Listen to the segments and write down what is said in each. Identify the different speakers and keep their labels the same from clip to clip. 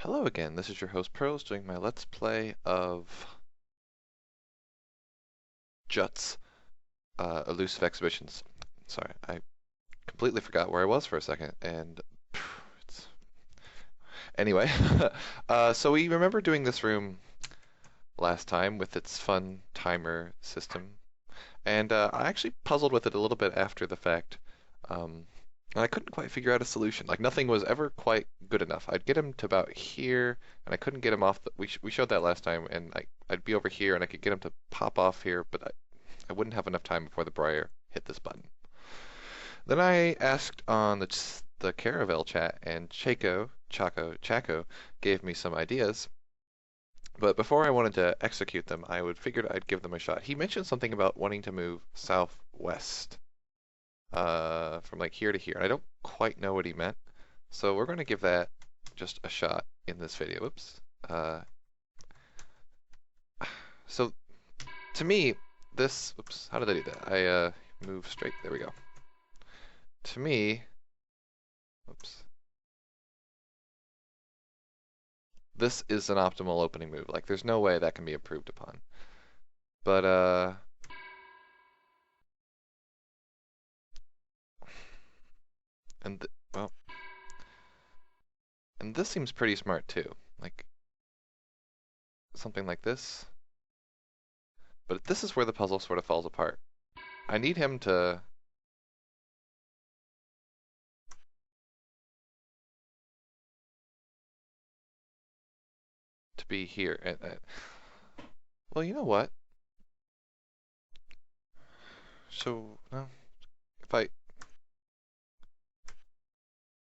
Speaker 1: Hello again, this is your host Pearls doing my Let's Play of Jut's Elusive Exhibitions. Sorry, I completely forgot where I was for a second, and it's... Anyway, so we remember doing this room last time with its fun timer system, and I actually puzzled with it a little bit after the fact, um, and I couldn't quite figure out a solution. Like nothing was ever quite good enough. I'd get him to about here, and I couldn't get him off. We showed that last time, and I'd be over here, and I could get him to pop off here, but I wouldn't have enough time before the Briar hit this button. Then I asked on the Caravel chat, and Chaco gave me some ideas. But before I wanted to execute them, figured I'd give them a shot. He mentioned something about wanting to move southwest, from like here to here. I don't quite know what he meant, so we're going to give that just a shot in this video. Oops. So to me, oops, how did I do that? I move straight. There we go. To me, oops, this is an optimal opening move. Like, there's no way that can be improved upon. But and well, and this seems pretty smart too. Like something like this. But this is where the puzzle sort of falls apart. I need him to be here. Well, you know what? So, no, if I,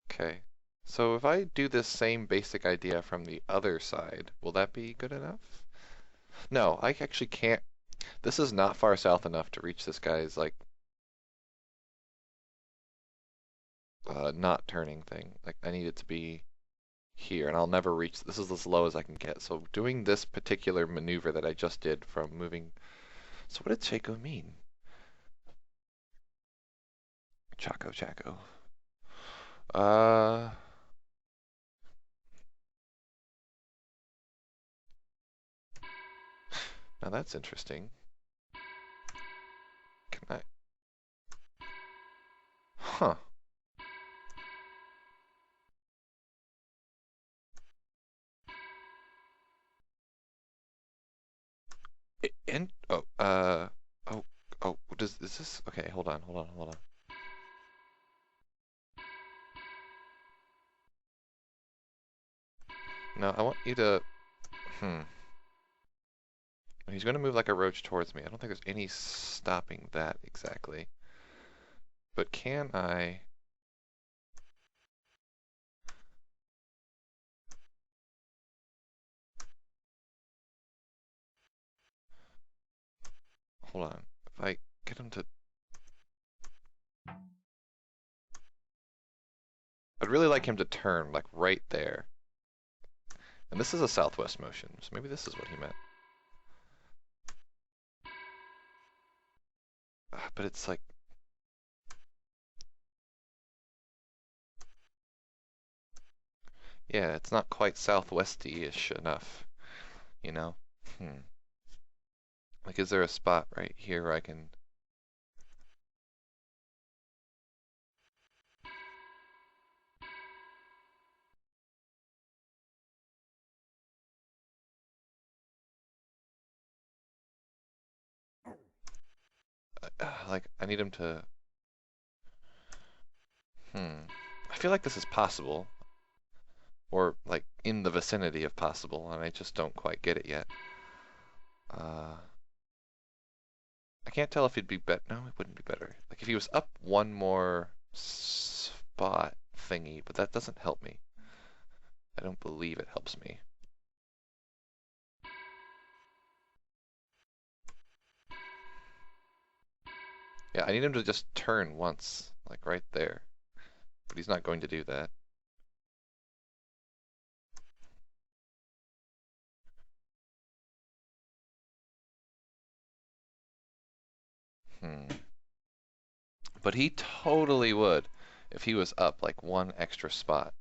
Speaker 1: okay. So if I do this same basic idea from the other side, will that be good enough? No, I actually can't. This is not far south enough to reach this guy's, like, not turning thing. Like, I need it to be here, and I'll never reach. This is as low as I can get. So doing this particular maneuver that I just did from moving. So what did Chaco mean? Chaco. Uh, Now that's interesting. Can I? Huh. And oh, is this? Okay, hold on. No, I want you to. Hmm. He's going to move like a roach towards me. I don't think there's any stopping that exactly. But can I? Hold on. If I get him to, I'd really like him to turn like right there. And this is a southwest motion, so maybe this is what he meant. But it's like, yeah, it's not quite southwesty-ish enough, you know? Hmm. Like, is there a spot right here where I can... like, I need him to... Hmm. I feel like this is possible, or, like, in the vicinity of possible, and I just don't quite get it yet. Uh... I can't tell if he'd be better. No, it wouldn't be better. Like, if he was up one more spot thingy, but that doesn't help me. I don't believe it helps me. Yeah, I need him to just turn once, like right there. But he's not going to do that. Hmm. But he totally would if he was up like one extra spot.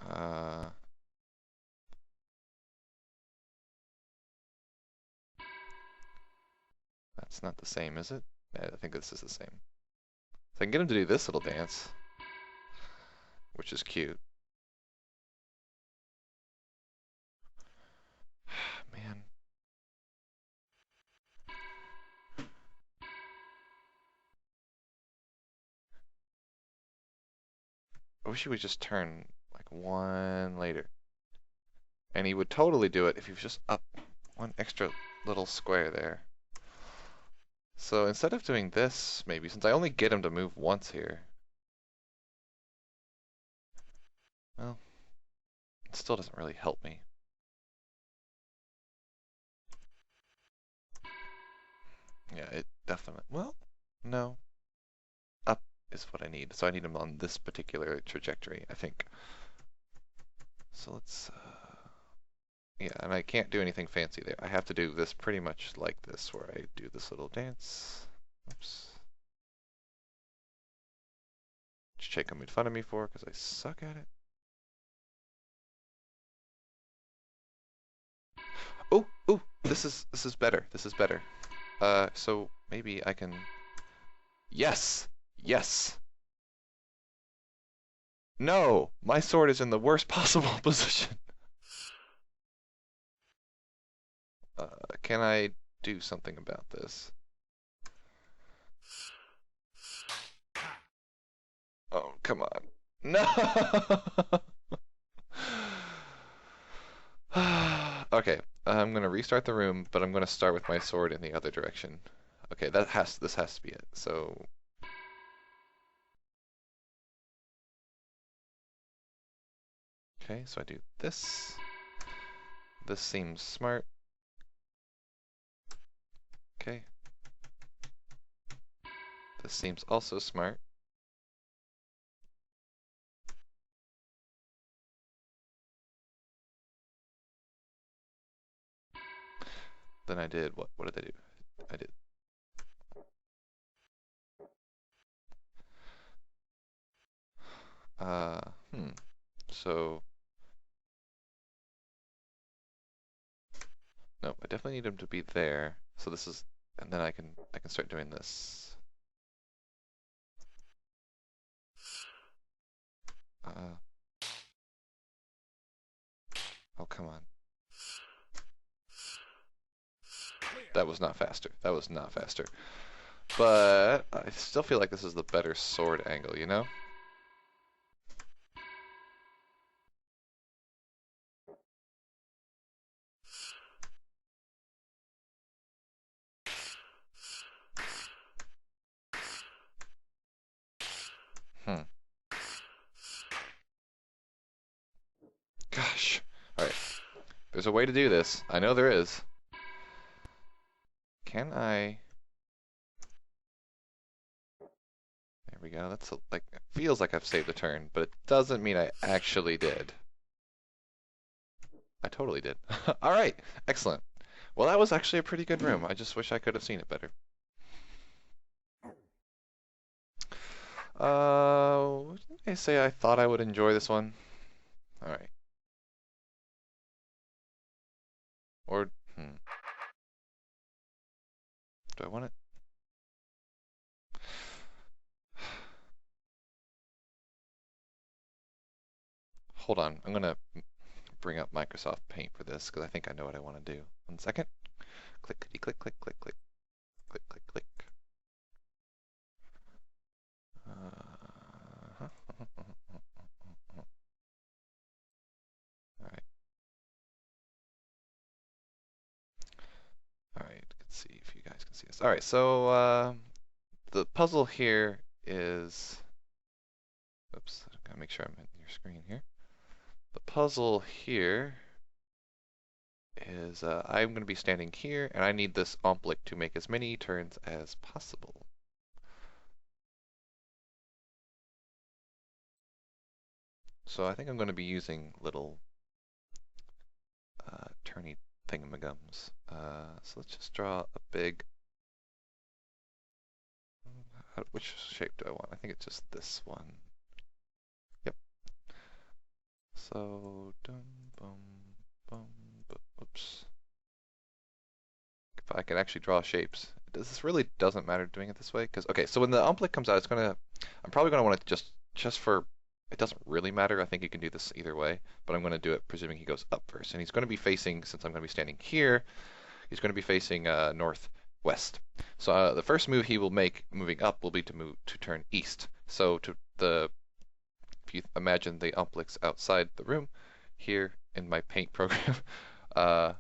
Speaker 1: Uh, that's not the same, is it? Yeah, I think this is the same. So I can get him to do this little dance, which is cute. Man. I wish he would just turn like one later. And he would totally do it if he was just up one extra little square there. So instead of doing this, maybe, since I only get him to move once here, well, it still doesn't really help me. Yeah, it definitely, well, no. Up is what I need, so I need him on this particular trajectory, I think. So let's, yeah, and I can't do anything fancy there. I have to do this pretty much like this, where I do this little dance. Oops. Which Jacob made fun of me for, because I suck at it. Oh, oh, this is better. This is better. So maybe I can. Yes, yes. No, my sword is in the worst possible position. Can I do something about this? Oh, come on. No! Okay, I'm gonna restart the room, but I'm gonna start with my sword in the other direction. Okay, this has to be it. So, okay, so I do this. This seems smart. Okay. This seems also smart. Then I did what? What did I do? I did. Uh, hmm. So, no, I definitely need him to be there. So this is, and then I can start doing this. Uh, oh, come on. That was not faster. That was not faster. But I still feel like this is the better sword angle, you know? Hmm. Gosh. Alright. There's a way to do this. I know there is. Can I... There we go. That's like, it feels like I've saved a turn, but it doesn't mean I actually did. I totally did. Alright. Excellent. Well, that was actually a pretty good room. I just wish I could have seen it better. What did I say I thought I would enjoy this one? Alright. Or, do I want it? Hold on. I'm gonna bring up Microsoft Paint for this because I think I know what I want to do. 1 second. Clickety click, click, click, click, click, click, click. Uh, Alright. Alright, let's see if you guys can see this. Alright, so the puzzle here is, oops, I gotta make sure I'm in your screen here. The puzzle here is I'm going to be standing here, and I need this omplik to make as many turns as possible. So I think I'm going to be using little turny thingamagums. So let's just draw a big... Which shape do I want? I think it's just this one. Yep. So, dum, bum, bum, oops. If I could actually draw shapes. This really doesn't matter doing it this way, because, okay, so when the umplik comes out, I'm probably going to want to just for, it doesn't really matter, I think you can do this either way, but I'm going to do it presuming he goes up first. And he's going to be facing, since I'm going to be standing here, he's going to be facing northwest. So the first move he will make moving up will be to turn east. So if you imagine the umplik's outside the room, here in my paint program, uh,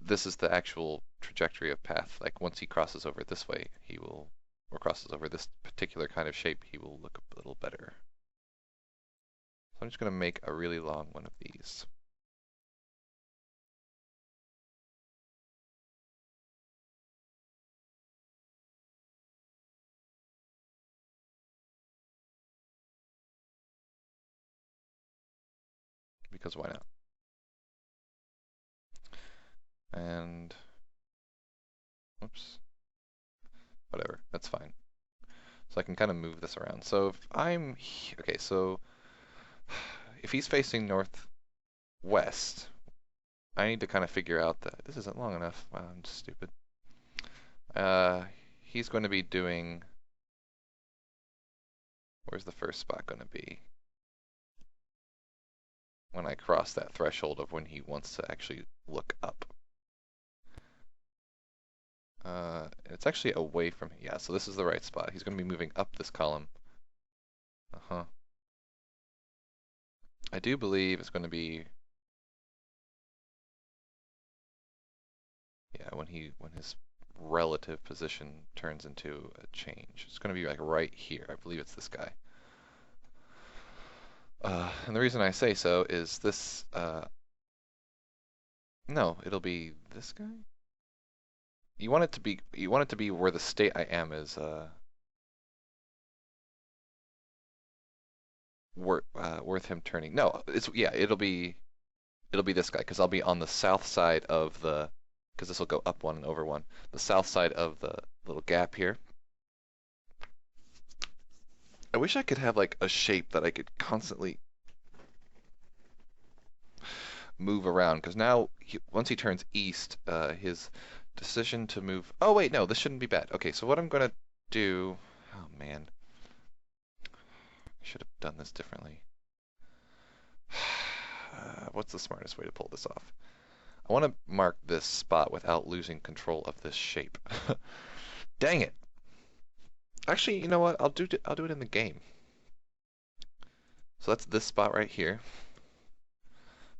Speaker 1: this is the actual trajectory of path. Like once he crosses over this way, or crosses over this particular kind of shape, he will look a little better. So I'm just going to make a really long one of these. Because why not? And, oops, whatever, that's fine. So I can kind of move this around. So if I'm, okay, so if he's facing northwest, I need to kind of figure out that this isn't long enough. Wow, I'm just stupid. He's going to be doing, where's the first spot going to be? When I cross that threshold of when he wants to actually look up. It's actually away from, yeah, so this is the right spot. He's going to be moving up this column. I do believe it's going to be, yeah, when his relative position turns into a change. It's going to be like right here. I believe it's this guy. And the reason I say so is this, no, it'll be this guy? You want it to be where the state I am is, worth him turning. No, it'll be this guy, because I'll be on the south side of the, because this will go up one and over one, the south side of the little gap here. I wish I could have like a shape that I could constantly move around, because now once he turns east, his decision to move, oh wait, no, this shouldn't be bad. Okay, so what I'm gonna do, oh man, I should have done this differently. What's the smartest way to pull this off? I want to mark this spot without losing control of this shape. Dang it. Actually, you know what? I'll do it in the game. So that's this spot right here.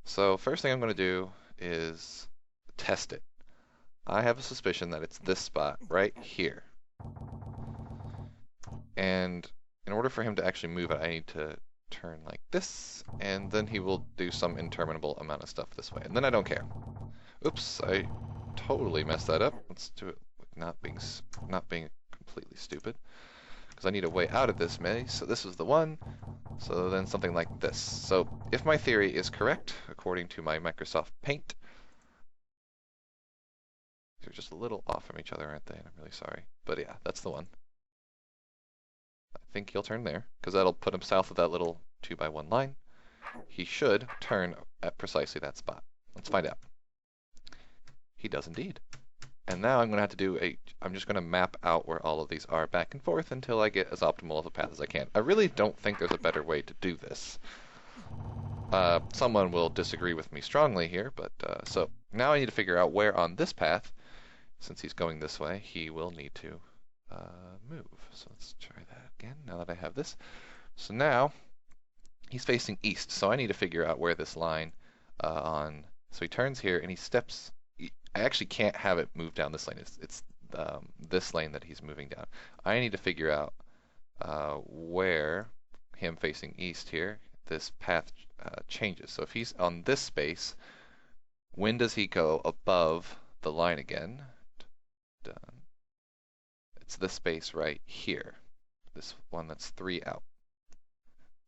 Speaker 1: So first thing I'm going to do is test it. I have a suspicion that it's this spot right here. And in order for him to actually move it, I need to turn like this, and then he will do some interminable amount of stuff this way, and then I don't care. Oops, I totally messed that up. Let's do it with not being completely stupid, because I need a way out of this maze. So this is the one. So then something like this. So if my theory is correct, according to my Microsoft Paint, they're just a little off from each other, aren't they? And I'm really sorry, but yeah, that's the one. I think he'll turn there, because that'll put him south of that little 2x1 line. He should turn at precisely that spot. Let's find out. He does indeed. And now I'm going to have to do I'm just going to map out where all of these are back and forth until I get as optimal of a path as I can. I really don't think there's a better way to do this. Someone will disagree with me strongly here, but so now I need to figure out where on this path, since he's going this way, he will need to move. So let's try that again now that I have this. So now he's facing east, so I need to figure out where this line so he turns here and he steps. I actually can't have it move down this lane. It's this lane that he's moving down. I need to figure out where him facing east here, this path changes. So if he's on this space, when does he go above the line again? Done. It's this space right here. This one that's 3 out.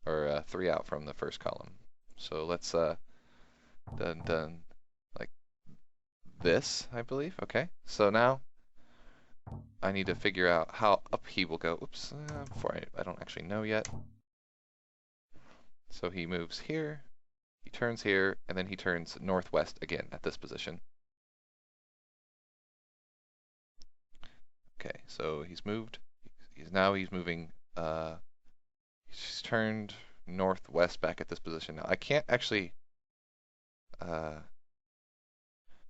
Speaker 1: Or 3 out from the first column. So let's done like this, I believe. Okay, so now I need to figure out how up he will go. Oops, before I don't actually know yet. So he moves here, he turns here, and then he turns northwest again at this position. Okay, so he's moved. He's moving. He's turned northwest back at this position. Now I can't actually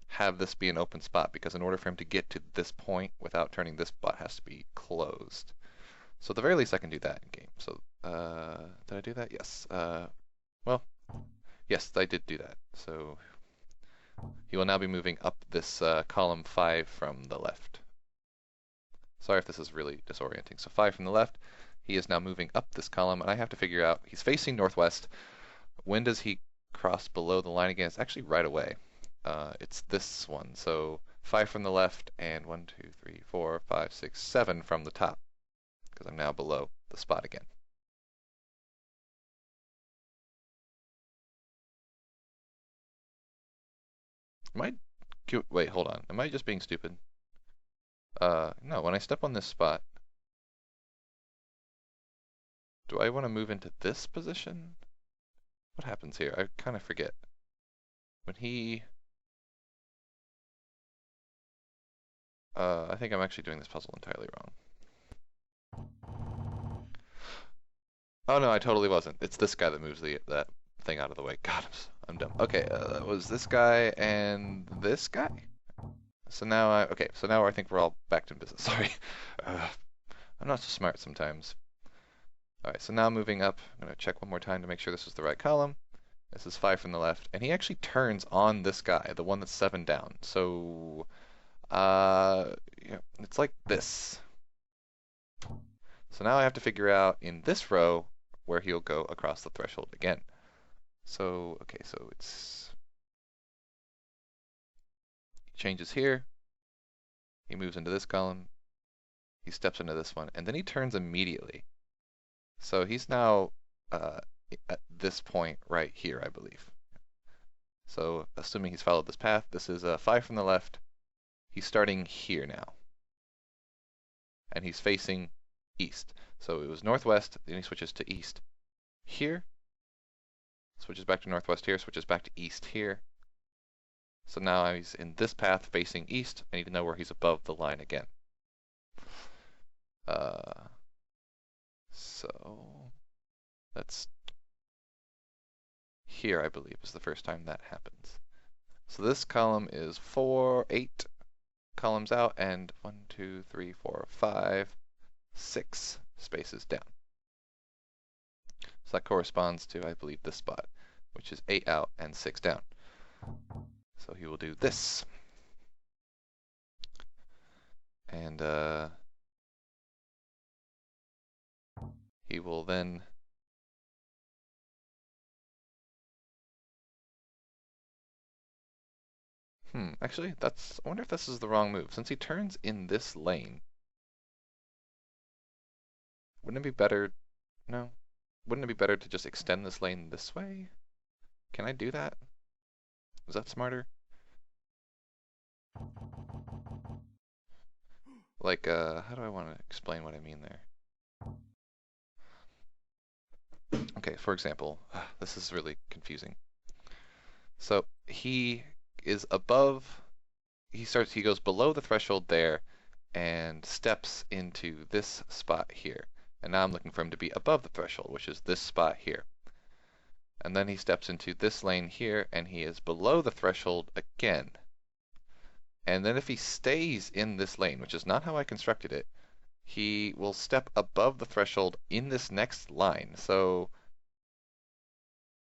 Speaker 1: have this be an open spot because in order for him to get to this point without turning this spot has to be closed. So at the very least I can do that in game. So did I do that? Yes. Well, yes, I did do that. So he will now be moving up this column 5 from the left. Sorry if this is really disorienting. So 5 from the left. He is now moving up this column, and I have to figure out, he's facing northwest. When does he cross below the line again? It's actually right away. It's this one. So 5 from the left, and 1, 2, 3, 4, 5, 6, 7 from the top, because I'm now below the spot again. Wait, hold on. Am I just being stupid? No, when I step on this spot, do I want to move into this position? What happens here? I kind of forget. When he... I think I'm actually doing this puzzle entirely wrong. Oh no, I totally wasn't. It's this guy that moves that thing out of the way. God, I'm dumb. Okay, that was this guy and this guy? So now I think we're all back to business. Sorry. I'm not so smart sometimes. Alright, so now moving up, I'm going to check one more time to make sure this is the right column. This is 5 from the left, and he actually turns on this guy, the one that's 7 down. So, yeah, it's like this. So now I have to figure out in this row where he'll go across the threshold again. So, okay, so it's... He changes here. He moves into this column. He steps into this one, and then he turns immediately. So he's now at this point right here, I believe. So assuming he's followed this path, this is 5 from the left. He's starting here now. And he's facing east. So it was northwest, then he switches to east here. Switches back to northwest here, switches back to east here. So now he's in this path facing east. I need to know where he's above the line again. So that's here, I believe, is the first time that happens. So this column is 8 columns out, and 1, 2, 3, 4, 5, 6 spaces down. So that corresponds to, I believe, this spot, which is 8 out and 6 down. So he will do this. And he will then actually, I wonder if this is the wrong move. Since he turns in this lane, wouldn't it be better, no, wouldn't it be better to just extend this lane this way? Can I do that? Is that smarter? Like, how do I want to explain what I mean there? Okay, for example, this is really confusing. So he is above, he goes below the threshold there and steps into this spot here. And now I'm looking for him to be above the threshold, which is this spot here. And then he steps into this lane here and he is below the threshold again. And then if he stays in this lane, which is not how I constructed it, he will step above the threshold in this next line. So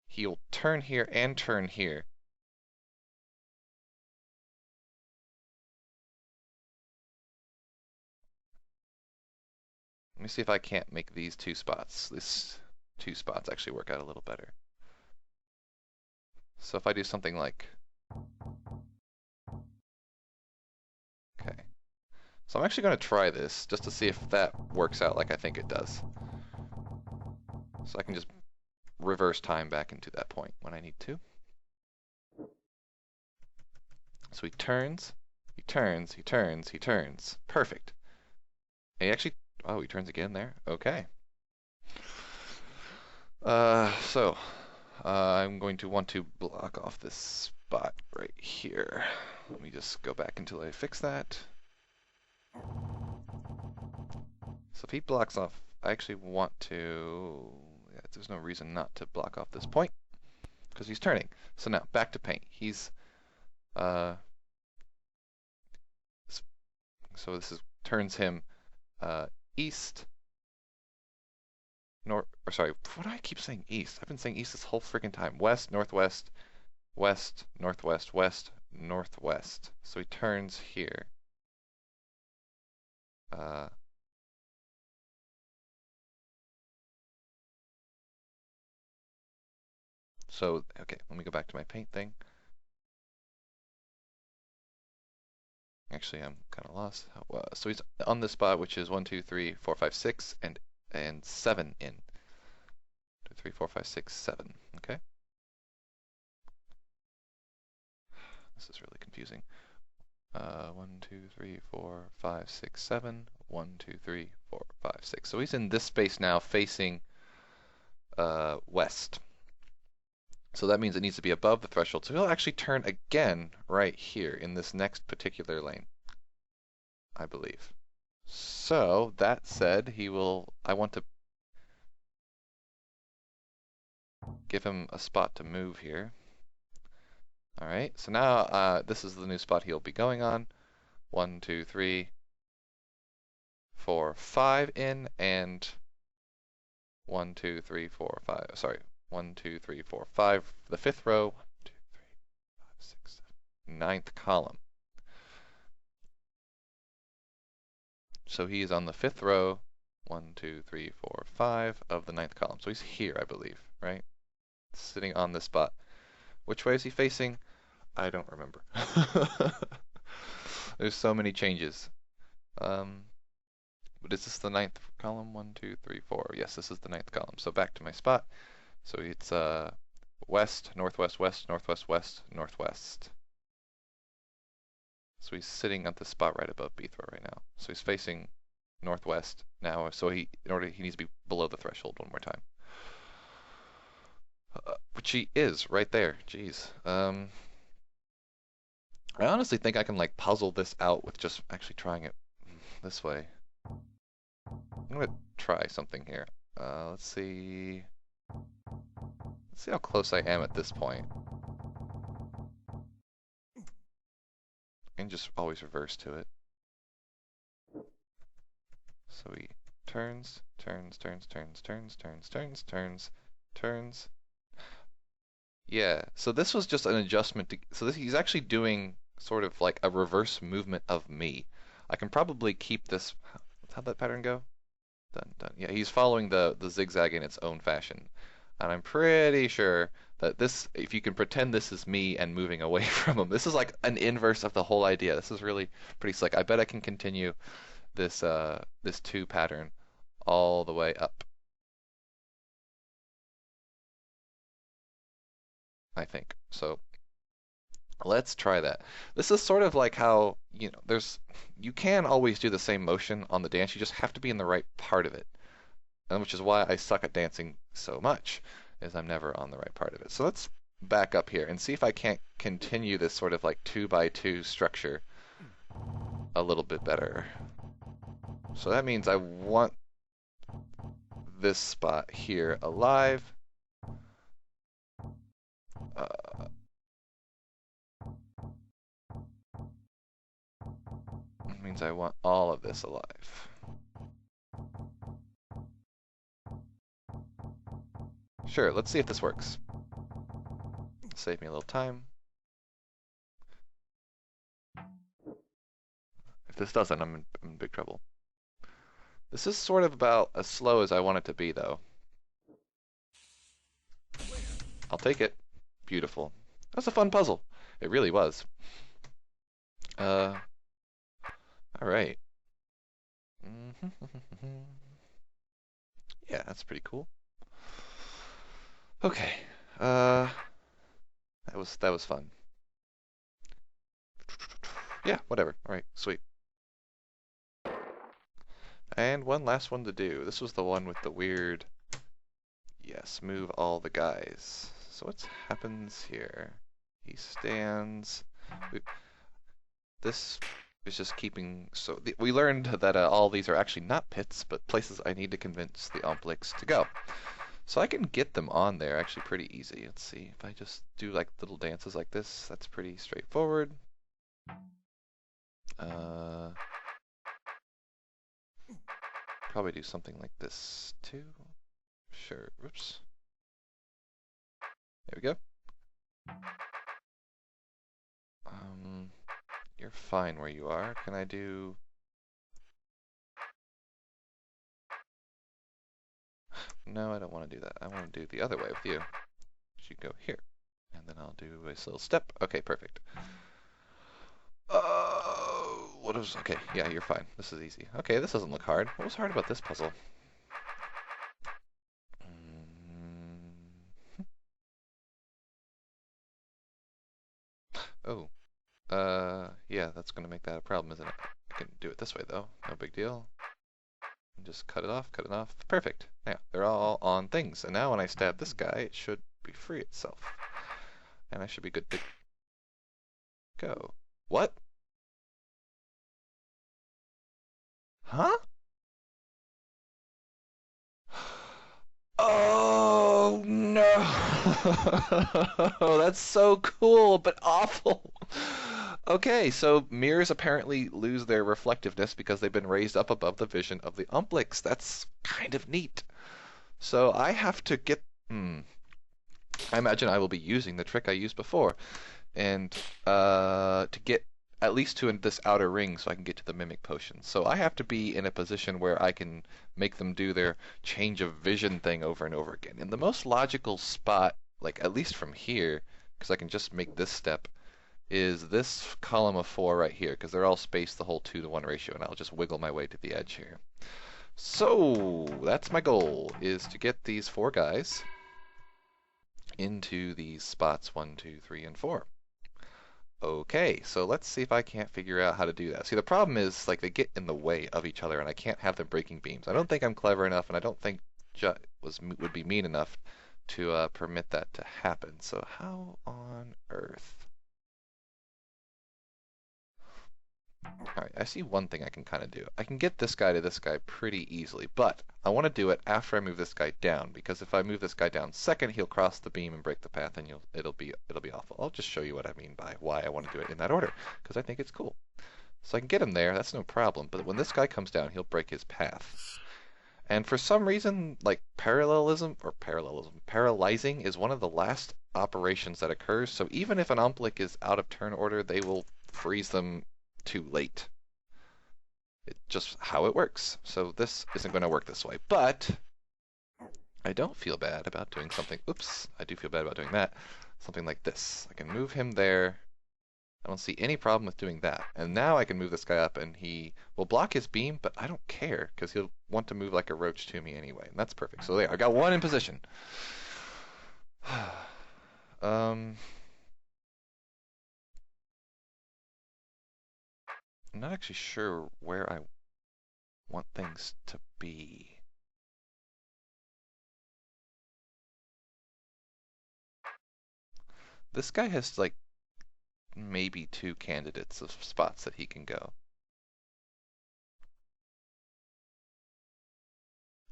Speaker 1: he'll turn here and turn here. Let me see if I can't make these two spots actually work out a little better. So if I do something like, okay. So I'm actually going to try this just to see if that works out like I think it does. So I can just reverse time back into that point when I need to. So he turns, he turns, he turns, he turns. Perfect. And he actually, oh, he turns again there? Okay. So I'm going to want to block off this spot right here. Let me just go back until I fix that. So if he blocks off, I actually want to, yeah, there's no reason not to block off this point because he's turning. So now back to paint. He's, so this is turns him east, north, or sorry, what do I keep saying east? I've been saying east this whole freaking time. West, northwest, west, northwest, west, northwest. So he turns here. Uh, so, okay, let me go back to my paint thing. Actually, I'm kind of lost. So he's on this spot, which is 1, 2, 3, 4, 5, 6, and 7 in. 2, 3, 4, 5, 6, 7. Okay. This is really confusing. 1, 2, 3, 4, 5, 6, 7. 1, 2, 3, 4, 5, 6. So he's in this space now, facing west. So that means it needs to be above the threshold. So he'll actually turn again right here in this next particular lane, I believe. So that said, I want to give him a spot to move here. All right, so now this is the new spot he'll be going on. 1, 2, 3, 4, 5 in, and 1, 2, 3, 4, 5. Sorry, 1, 2, 3, 4, 5. The fifth row. 1, 2, 3, 5, 6, 7. Ninth column. So he's on the fifth row. 1, 2, 3, 4, 5 of the ninth column. So he's here, I believe, right? Sitting on this spot. Which way is he facing? I don't remember. There's so many changes. But is this the ninth column? 1, 2, 3, 4. Yes, this is the ninth column. So back to my spot. So it's west, northwest, west, northwest, west, northwest. So he's sitting at the spot right above B-throw right now. So he's facing northwest now. So he needs to be below the threshold one more time. Which he is right there. Jeez. I honestly think I can like puzzle this out with just actually trying it this way. I'm gonna try something here. Let's see. Let's see how close I am at this point. And just always reverse to it. So he turns, turns, turns, turns, turns, turns, turns, turns, turns. Yeah, so this was just an adjustment to, so this, he's actually doing sort of like a reverse movement of me. I can probably keep this, how'd that pattern go? Done, done. Yeah, he's following the zigzag in its own fashion. And I'm pretty sure that this, if you can pretend this is me and moving away from him, this is like an inverse of the whole idea. This is really pretty slick. I bet I can continue this this 2 pattern all the way up. I think. So let's try that. This is sort of like how, you know, you can always do the same motion on the dance, you just have to be in the right part of it. And which is why I suck at dancing so much, is I'm never on the right part of it. So let's back up here and see if I can't continue this sort of like 2x2 structure a little bit better. So that means I want this spot here alive. It means I want all of this alive. Sure, let's see if this works. Save me a little time. If this doesn't, I'm in big trouble. This is sort of about as slow as I want it to be, though. I'll take it. Beautiful. That was a fun puzzle. It really was. All right. Yeah, that's pretty cool. Okay. That was fun. Yeah, whatever. All right, sweet. And one last one to do. This was the one with the weird. Yes, move all the guys. So what happens here? He stands. We, this is just keeping. So we learned that all these are actually not pits, but places I need to convince the Omplix to go. So I can get them on there actually pretty easy. Let's see if I just do like little dances like this. That's pretty straightforward. Probably do something like this too. Sure. Whoops. There we go. You're fine where you are. Can I do... No, I don't want to do that. I want to do the other way with you. You go here. And then I'll do a little step. Okay, perfect. What was... Okay, yeah, you're fine. This is easy. Okay, this doesn't look hard. What was hard about this puzzle? Oh. Yeah, that's going to make that a problem, isn't it? I can do it this way, though. No big deal. Just cut it off, cut it off. Perfect. Now, they're all on things. And now when I stab this guy, it should be free itself. And I should be good to go. What? Huh? Oh, no. That's so cool, but awful. Okay, so mirrors apparently lose their reflectiveness because they've been raised up above the vision of the Omplix. That's kind of neat. So I have to get... I imagine I will be using the trick I used before. And to get at least to this outer ring so I can get to the mimic potion. So I have to be in a position where I can make them do their change of vision thing over and over again. And the most logical spot, like at least from here, because I can just make this step, is this column of 4 right here, because they're all spaced the whole 2-to-1 ratio, and I'll just wiggle my way to the edge here. So that's my goal, is to get these 4 guys into these spots 1, 2, 3, and 4. Okay, so let's see if I can't figure out how to do that. See, the problem is, like, they get in the way of each other, and I can't have them breaking beams. I don't think I'm clever enough, and I don't think Jut would be mean enough to permit that to happen. So how on earth? Alright, I see one thing I can kind of do. I can get this guy to this guy pretty easily, but I want to do it after I move this guy down, because if I move this guy down second, he'll cross the beam and break the path, and it'll be awful. I'll just show you what I mean by why I want to do it in that order, because I think it's cool. So I can get him there, that's no problem, but when this guy comes down, he'll break his path. And for some reason, like parallelism, parallelizing is one of the last operations that occurs, so even if an Omplic is out of turn order, they will freeze them too late. It's just how it works. So this isn't going to work this way. But I don't feel bad about doing something. Oops, I do feel bad about doing that. Something like this. I can move him there. I don't see any problem with doing that. And now I can move this guy up and he will block his beam, but I don't care because he'll want to move like a roach to me anyway. And that's perfect. So there, I got 1 in position. I'm not actually sure where I want things to be. This guy has like maybe 2 candidates of spots that he can go.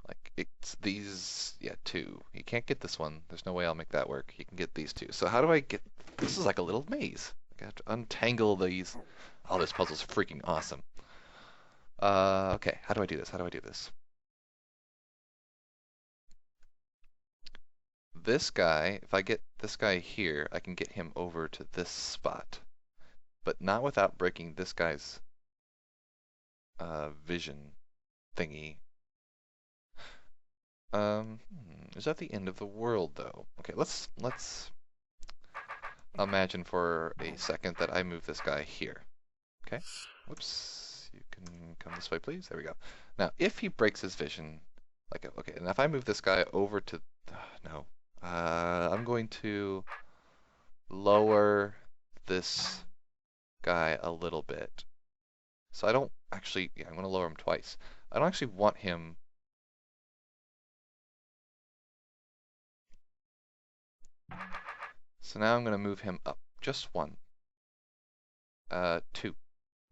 Speaker 1: Like it's these, yeah, 2. He can't get this one. There's no way I'll make that work. He can get these 2. So how do I get, this is like a little maze. I have to untangle these. Oh, this puzzle's freaking awesome. Okay, how do I do this? How do I do this? This guy, if I get this guy here, I can get him over to this spot. But not without breaking this guy's vision thingy. Is that the end of the world though? Okay, let's imagine for a second that I move this guy here. Okay? Whoops. You can come this way, please. There we go. Now, if he breaks his vision, like, okay, and if I move this guy over to, no, I'm going to lower this guy a little bit. So I don't actually, yeah, I'm going to lower him twice. I don't actually want him So now I'm going to move him up. Just one. Two.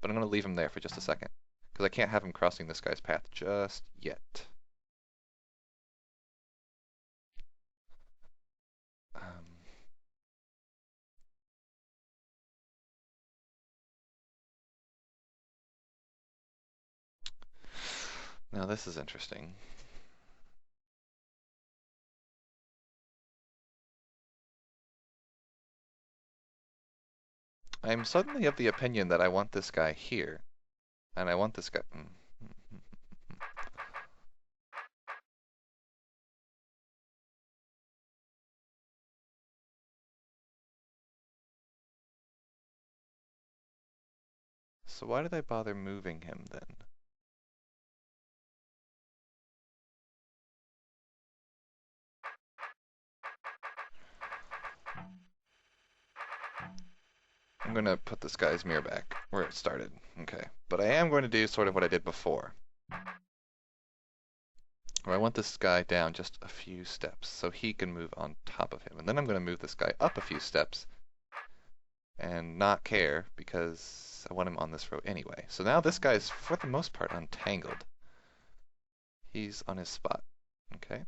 Speaker 1: But I'm going to leave him there for just a second. Because I can't have him crossing this guy's path just yet. Now this is interesting. I'm suddenly of the opinion that I want this guy here. And I want this guy... So why did I bother moving him then? I'm going to put this guy's mirror back where it started. Okay. But I am going to do sort of what I did before. Where I want this guy down just a few steps so he can move on top of him. And then I'm going to move this guy up a few steps and not care because I want him on this row anyway. So now this guy's, for the most part, untangled. He's on his spot. Okay.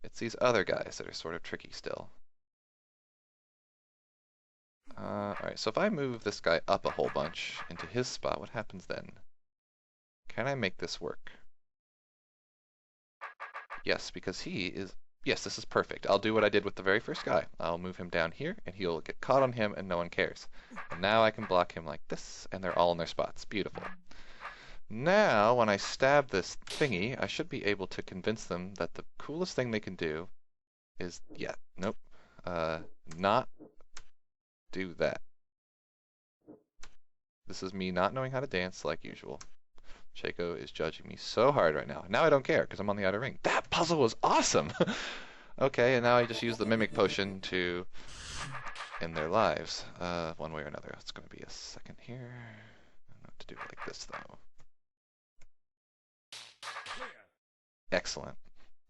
Speaker 1: It's these other guys that are sort of tricky still. Alright, so if I move this guy up a whole bunch into his spot, what happens then? Can I make this work? Yes, because he is... Yes, this is perfect. I'll do what I did with the very first guy. I'll move him down here, and he'll get caught on him, and no one cares. And now I can block him like this, and they're all in their spots. Beautiful. Now, when I stab this thingy, I should be able to convince them that the coolest thing they can do is... Yeah, nope. Not do that. This is me not knowing how to dance like usual. Shaco is judging me so hard right now. Now I don't care because I'm on the outer ring. That puzzle was awesome! Okay, and now I just use the Mimic Potion to end their lives. One way or another. It's going to be a second here. I don't know what to do like this, though. Excellent.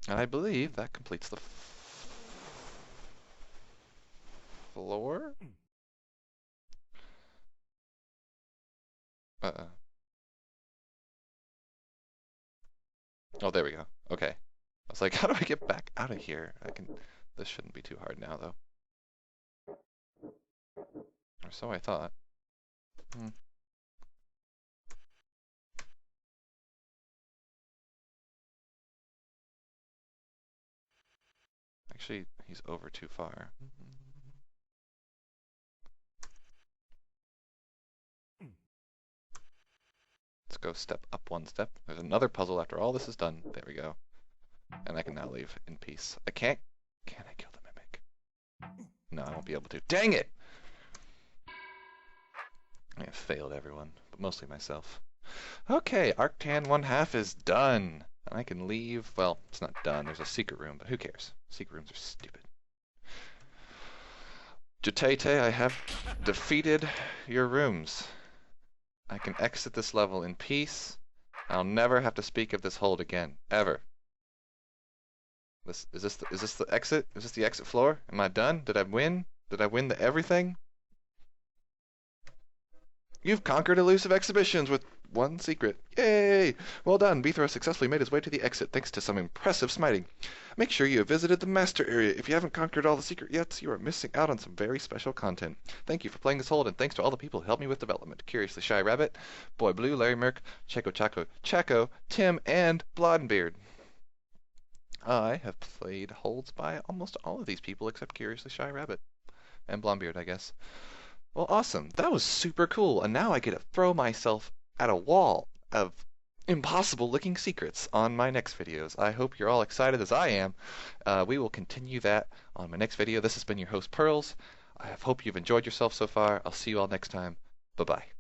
Speaker 1: And I believe that completes the floor? Oh, there we go. Okay. I was like, how do I get back out of here? This shouldn't be too hard now, though. Or so I thought. Actually, he's over too far. Let's go step up one step. There's another puzzle after all this is done. There we go. And I can now leave in peace. I can't... Can I kill the Mimic? No, I won't be able to. Dang it! I have failed everyone, but mostly myself. Okay, Arctan 1/2 is done. And I can leave... Well, it's not done. There's a secret room, but who cares? Secret rooms are stupid. Jutete, I have defeated your rooms. I can exit this level in peace. I'll never have to speak of this hold again, ever. Is this the exit? Is this the exit floor? Am I done? Did I win? Did I win the everything? You've conquered Elusive Exhibitions with one secret. Yay! Well done. Beethro successfully made his way to the exit thanks to some impressive smiting. Make sure you have visited the master area. If you haven't conquered all the secret yet, you are missing out on some very special content. Thank you for playing this hold, and thanks to all the people who helped me with development. Curiously Shy Rabbit, Boy Blue, Larry Merck, Chaco, Tim, and Blondebeard. I have played holds by almost all of these people except Curiously Shy Rabbit. And Blondebeard, I guess. Well, awesome. That was super cool. And now I get to throw myself at a wall of impossible looking secrets on my next videos. I hope you're all excited as I am. We will continue that on my next video. This has been your host, Pearls. I hope you've enjoyed yourself so far. I'll see you all next time. Bye-bye.